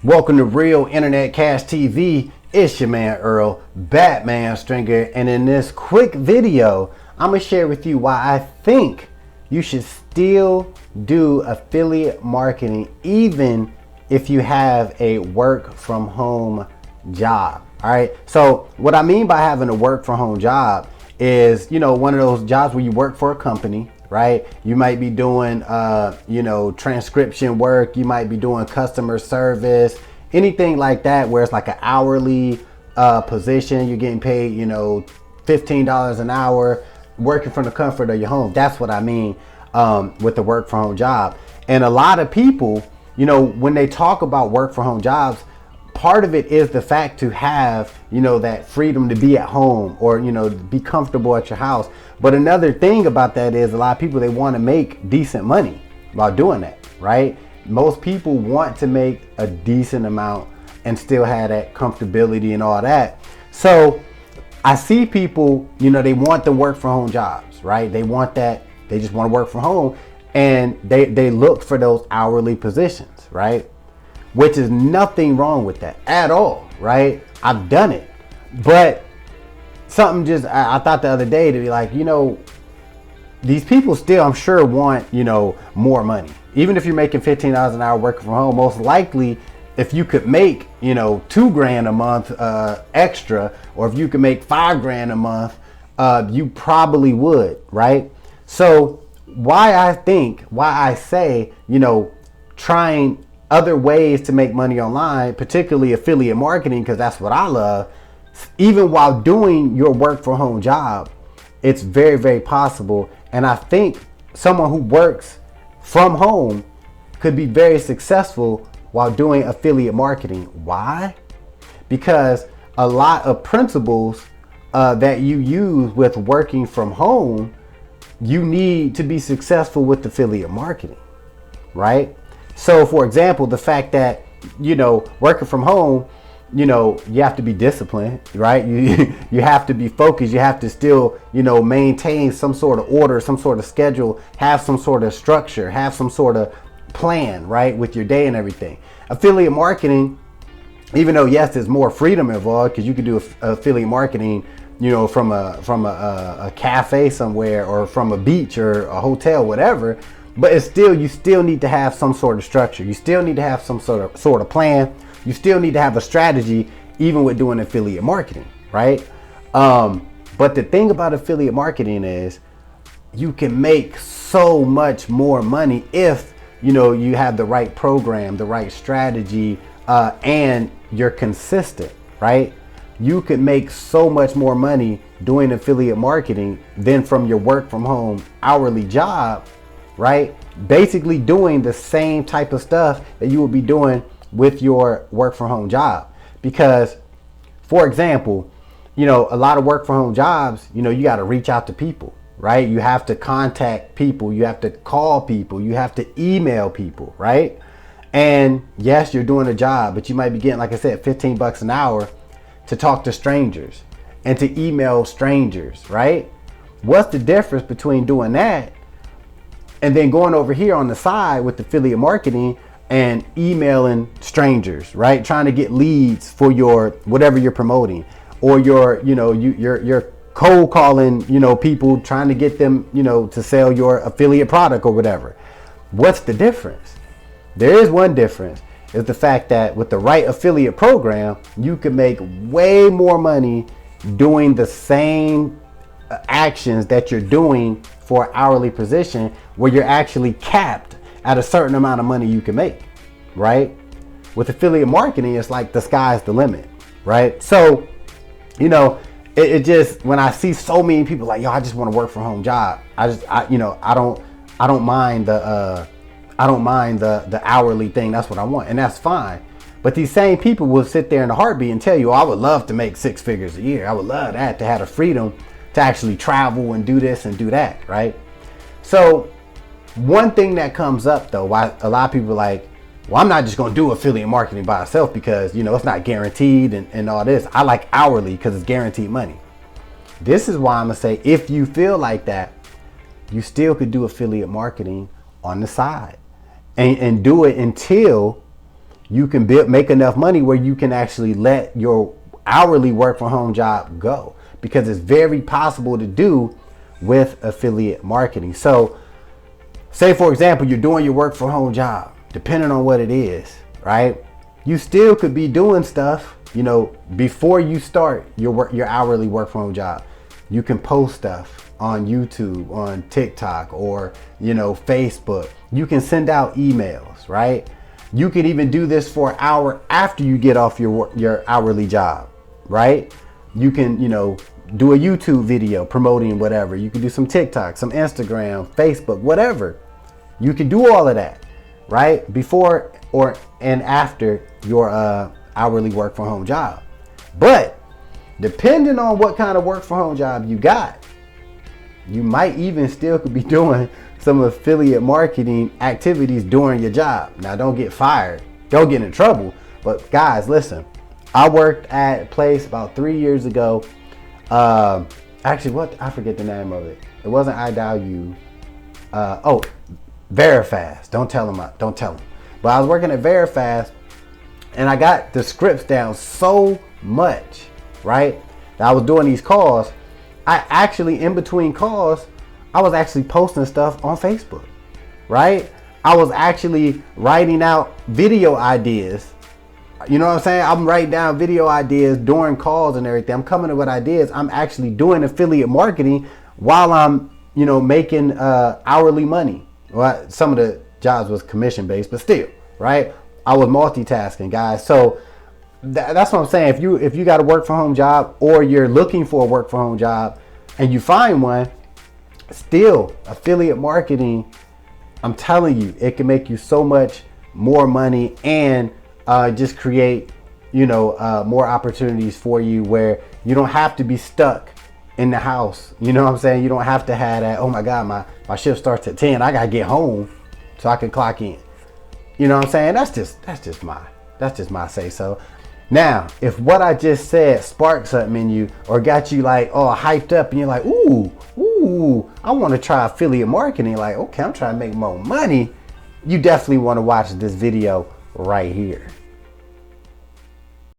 Welcome to Real Internet Cash TV. It's your man Earl, Batman Stringer, and in this quick video, I'm gonna share with you why I think you should still do affiliate marketing even if you have a work from home job. All right. So what I mean by having a work from home job is, one of those jobs where you work for a company, right? You might be doing, transcription work. You might be doing customer service, anything like that, where it's like an hourly position. You're getting paid, $15 an hour, working from the comfort of your home. That's what I mean with the work from home job. And a lot of people, when they talk about work from home jobs, part of it is the fact to have, that freedom to be at home or, be comfortable at your house. But another thing about that is a lot of people, they want to make decent money while doing that, right? Most people want to make a decent amount and still have that comfortability and all that. So I see people, they want the work from home jobs, right? They want that. They just want to work from home, and they look for those hourly positions, right? Which is nothing wrong with that at all, right? I've done it. But something I thought the other day to be like, these people still, I'm sure, want, more money. Even if you're making $15 an hour working from home, most likely, if you could make, $2,000 a month extra, or if you could make $5,000 a month, you probably would, right? So why I say, trying other ways to make money online, particularly affiliate marketing, because that's what I love, even while doing your work from home job, it's very, very possible. And I think someone who works from home could be very successful while doing affiliate marketing. Why? Because a lot of principles that you use with working from home, you need to be successful with affiliate marketing, right? So for example, the fact that, working from home, you have to be disciplined, right? You have to be focused. You have to still, maintain some sort of order, some sort of schedule, have some sort of structure, have some sort of plan, right, with your day and everything. Affiliate marketing, even though, yes, there's more freedom involved, because you could do affiliate marketing, from a cafe somewhere, or from a beach or a hotel, whatever. But you still need to have some sort of structure. You still need to have some sort of plan. You still need to have a strategy, even with doing affiliate marketing, right? But the thing about affiliate marketing is you can make so much more money if, you have the right program, the right strategy, and you're consistent, right? You could make so much more money doing affiliate marketing than from your work from home hourly job, right? Basically doing the same type of stuff that you would be doing with your work from home job. Because, for example, a lot of work from home jobs, you got to reach out to people, right? You have to contact people. You have to call people. You have to email people, right? And yes, you're doing a job, but you might be getting, like I said, $15 an hour to talk to strangers and to email strangers, right? What's the difference between doing that and then going over here on the side with affiliate marketing and emailing strangers, right? Trying to get leads for your whatever you're promoting, or you're cold calling, people, trying to get them, to sell your affiliate product or whatever. What's the difference? There is one difference, is the fact that with the right affiliate program, you can make way more money doing the same actions that you're doing for an hourly position, where you're actually capped at a certain amount of money you can make, right? With affiliate marketing, it's like the sky's the limit, right? So, it just, when I see so many people like, I just want to work from home job, I don't mind the hourly thing. That's what I want, and that's fine. But these same people will sit there in a heartbeat and tell you, I would love to make 6 figures a year. I would love that, to have the freedom to actually travel and do this and do that, right? So one thing that comes up though, why a lot of people are like, well, I'm not just going to do affiliate marketing by itself because, it's not guaranteed and all this. I like hourly because it's guaranteed money. This is why I'm going to say, if you feel like that, you still could do affiliate marketing on the side and do it until you can make enough money where you can actually let your hourly work from home job go, because it's very possible to do with affiliate marketing. So say, for example, you're doing your work from home job, depending on what it is, right? You still could be doing stuff, you know, before you start your hourly work from home job. You can post stuff on YouTube, on TikTok, or, you know, Facebook. You can send out emails, right? You could even do this for an hour after you get off your hourly job, right? You can, you know, do a YouTube video promoting whatever. You can do some TikTok, some Instagram, Facebook, whatever. You can do all of that, right? Before and after your hourly work from home job. But depending on what kind of work from home job you got, you might even still could be doing some affiliate marketing activities during your job. Now, don't get fired, don't get in trouble. But guys, listen, I worked at a place about 3 years ago. Actually, I forget the name of it. It wasn't iValue. Verifast. Don't tell them. But I was working at Verifast, and I got the scripts down so much, right, that I was doing these calls. I actually, in between calls, I was actually posting stuff on Facebook, right? I was actually writing out video ideas. You know what I'm saying? I'm writing down video ideas during calls and everything. I'm coming up with ideas. I'm actually doing affiliate marketing while I'm, you know, making hourly money. Well, some of the jobs was commission based, but still, right? I was multitasking, guys. So that's what I'm saying. If you got a work from home job, or you're looking for a work from home job and you find one, still affiliate marketing, I'm telling you, it can make you so much more money, and just create, you know, more opportunities for you where you don't have to be stuck in the house. You know what I'm saying? You don't have to have that, oh my God, my shift starts at 10. I gotta get home so I can clock in. You know what I'm saying? That's just my say so. Now, if what I just said sparked something in you, or got you like, oh, hyped up, and you're like, ooh, I want to try affiliate marketing. Like, okay, I'm trying to make more money. You definitely want to watch this video right here.